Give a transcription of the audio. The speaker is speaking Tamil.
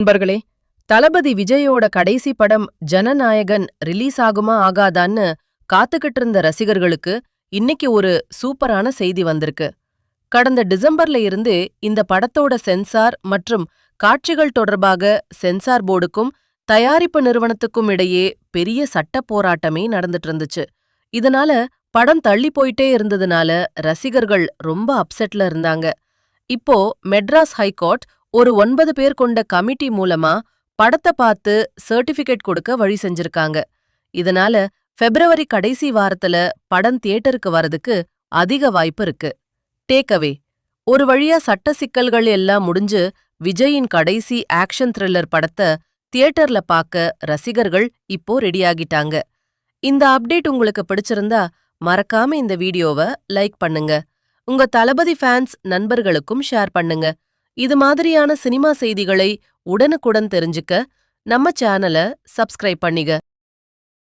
நண்பர்களே, தளபதி விஜயோட கடைசி படம் ஜனநாயகன் ரிலீஸ் ஆகுமா ஆகாதான்னு காத்துக்கிட்டு இருந்த ரசிகர்களுக்கு இன்னைக்கு ஒரு சூப்பரான செய்தி வந்திருக்கு. கடந்த டிசம்பர்ல இருந்து இந்த படத்தோட சென்சார் மற்றும் காட்சிகள் தொடர்பாக சென்சார் போர்டுக்கும் தயாரிப்பு நிறுவனத்துக்கும் இடையே பெரிய சட்ட போராட்டமே நடந்துட்டு இருந்துச்சு. இதனால படம் தள்ளி போயிட்டே இருந்ததுனால ரசிகர்கள் ரொம்ப அப்செட்ல இருந்தாங்க. இப்போ மெட்ராஸ் ஹைகோர்ட் ஒரு 9 பேர் கொண்ட கமிட்டி மூலமா படத்தை பார்த்து சர்டிபிகேட் கொடுக்க வழி செஞ்சிருக்காங்க. இதனால பிப்ரவரி கடைசி வாரத்துல படம் தியேட்டருக்கு வரதுக்கு அதிக வாய்ப்பு இருக்கு. டேக்அவே: ஒரு வழியா சட்ட சிக்கல்கள் எல்லாம் முடிஞ்சு விஜயின் கடைசி ஆக்ஷன் த்ரில்லர் படத்தை தியேட்டர்ல பார்க்க ரசிகர்கள் இப்போ ரெடியாகிட்டாங்க. இந்த அப்டேட் உங்களுக்கு பிடிச்சிருந்தா மறக்காம இந்த வீடியோவை லைக் பண்ணுங்க. உங்க தளபதி ஃபேன்ஸ் நண்பர்களுக்கும் ஷேர் பண்ணுங்க. இது மாதிரியான சினிமா செய்திகளை உடனுக்குடன் தெரிஞ்சுக்க நம்ம சேனலை சப்ஸ்கிரைப் பண்ணிங்க.